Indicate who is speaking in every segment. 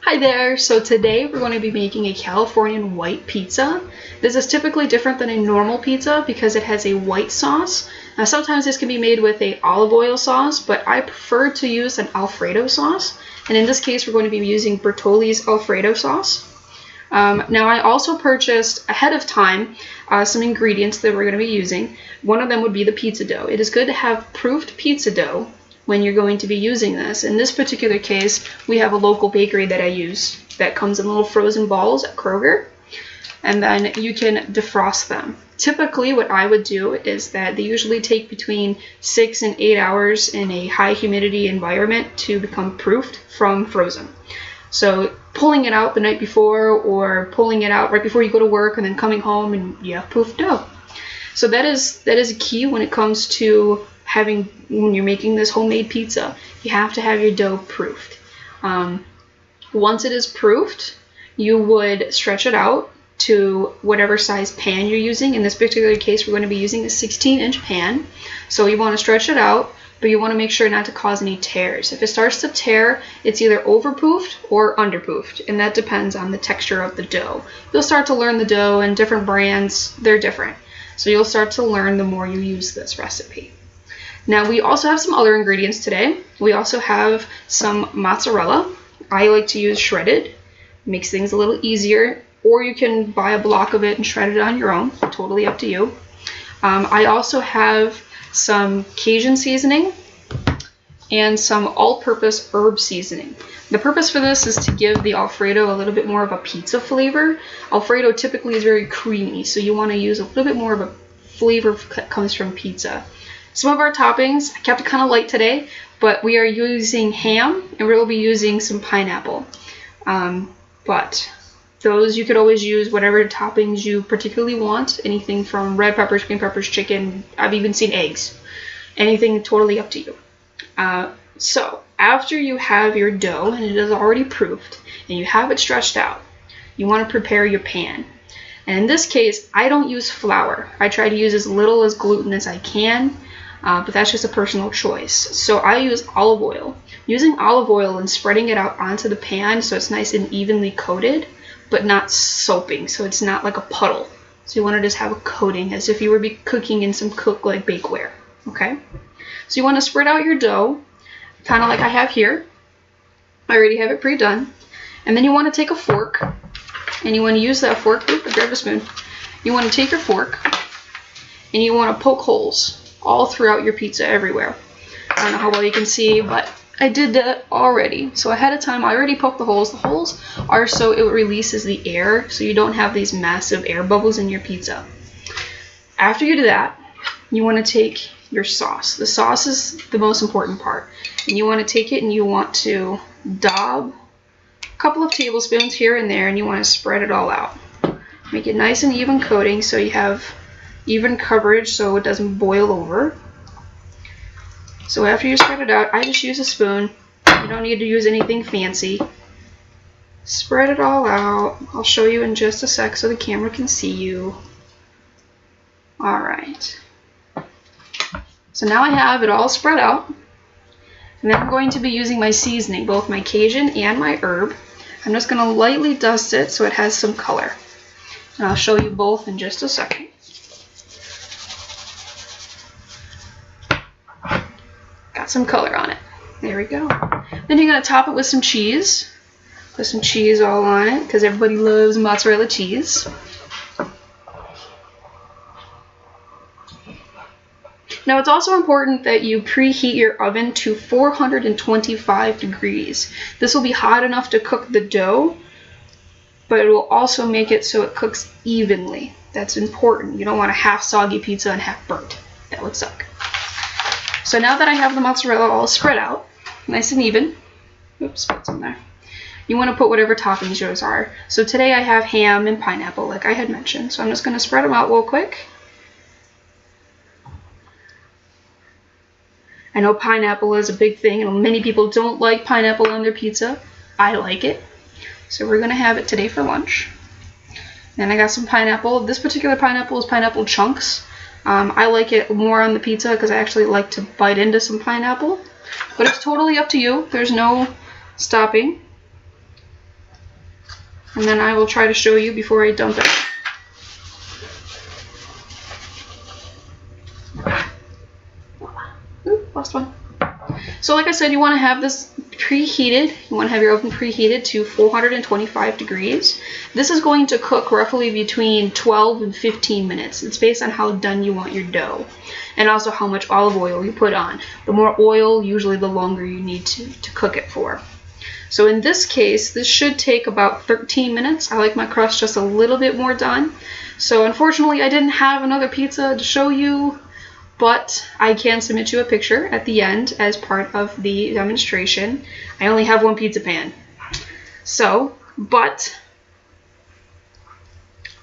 Speaker 1: Hi there! So today we're going to be making a Californian white pizza. This is typically different than a normal pizza because it has a white sauce. Now sometimes this can be made with a olive oil sauce, but I prefer to use an Alfredo sauce. And in this case we're going to be using Bertolli's Alfredo sauce. Now I also purchased ahead of time some ingredients that we're going to be using. One of them would be the pizza dough. It is good to have proofed pizza dough when you're going to be using this. In this particular case, we have a local bakery that I use that comes in little frozen balls at Kroger, and then you can defrost them. Typically what I would do is that they usually take between 6 and 8 hours in a high humidity environment to become proofed from frozen. So pulling it out the night before or pulling it out right before you go to work and then coming home and you have proofed dough. So that is a key when it comes to when you're making this homemade pizza. You have to have your dough proofed. Once it is proofed, you would stretch it out to whatever size pan you're using. In this particular case, we're going to be using a 16-inch pan. So you want to stretch it out, but you want to make sure not to cause any tears. If it starts to tear, it's either overproofed or underproofed, and that depends on the texture of the dough. You'll start to learn the dough, and different brands, they're different. So you'll start to learn the more you use this recipe. Now we also have some other ingredients today. We also have some mozzarella. I like to use shredded. It makes things a little easier, or you can buy a block of it and shred it on your own. Totally up to you. I also have some Cajun seasoning and some all-purpose herb seasoning. The purpose for this is to give the Alfredo a little bit more of a pizza flavor. Alfredo typically is very creamy, so you want to use a little bit more of a flavor that comes from pizza. Some of our toppings, I kept it kind of light today, but we are using ham and we'll be using some pineapple. But those, you could always use whatever toppings you particularly want. Anything from red peppers, green peppers, chicken, I've even seen eggs. Anything, totally up to you. So after you have your dough and it is already proofed and you have it stretched out, you want to prepare your pan. And in this case, I don't use flour. I try to use as little as gluten as I can. But that's just a personal choice. So I use olive oil. Using olive oil and spreading it out onto the pan so it's nice and evenly coated, but not soaping, so it's not like a puddle. So you want to just have a coating as if you were cooking in some like bakeware, okay? So you want to spread out your dough, kind of like I have here. I already have it pre-done. And then you want to take a fork, and you want to use that fork, grab a spoon. You want to take your fork, and you want to poke holes all throughout your pizza everywhere. I don't know how well you can see, but I did that already. So ahead of time, I already poked the holes. The holes are so it releases the air, so you don't have these massive air bubbles in your pizza. After you do that, you want to take your sauce. The sauce is the most important part. And you want to take it and you want to daub a couple of tablespoons here and there, and you want to spread it all out. Make it nice and even coating so you have even coverage so it doesn't boil over. So after you spread it out, I just use a spoon. You don't need to use anything fancy. Spread it all out. I'll show you in just a sec so the camera can see you. Alright. So now I have it all spread out. And then I'm going to be using my seasoning, both my Cajun and my herb. I'm just going to lightly dust it so it has some color. And I'll show you both in just a second. Some color on it. There we go. Then you're going to top it with some cheese. Put some cheese all on it because everybody loves mozzarella cheese. Now it's also important that you preheat your oven to 425 degrees. This will be hot enough to cook the dough, but it will also make it so it cooks evenly. That's important. You don't want a half soggy pizza and half burnt. That would suck. So now that I have the mozzarella all spread out, nice and even, oops, put some there. You want to put whatever toppings yours are. So today I have ham and pineapple, like I had mentioned. So I'm just going to spread them out real quick. I know pineapple is a big thing, and many people don't like pineapple on their pizza. I like it. So we're going to have it today for lunch. Then I got some pineapple. This particular pineapple is pineapple chunks. I like it more on the pizza because I actually like to bite into some pineapple. But it's totally up to you. There's no stopping. And then I will try to show you before I dump it. Ooh, lost one. So like I said, you want to have this preheated. You want to have your oven preheated to 425 degrees. This is going to cook roughly between 12 and 15 minutes. It's based on how done you want your dough, and also how much olive oil you put on. The more oil, usually the longer you need to cook it for. So in this case, this should take about 13 minutes. I like my crust just a little bit more done. So unfortunately, I didn't have another pizza to show you, but I can submit you a picture at the end as part of the demonstration. I only have one pizza pan. So, but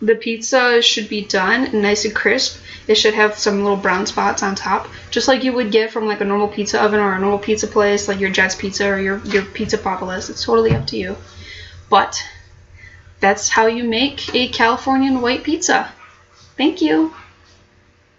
Speaker 1: the pizza should be done and nice and crisp. It should have some little brown spots on top, just like you would get from like a normal pizza oven or a normal pizza place, like your Jets Pizza or your Pizza Papalas. It's totally up to you. But that's how you make a Californian white pizza. Thank you.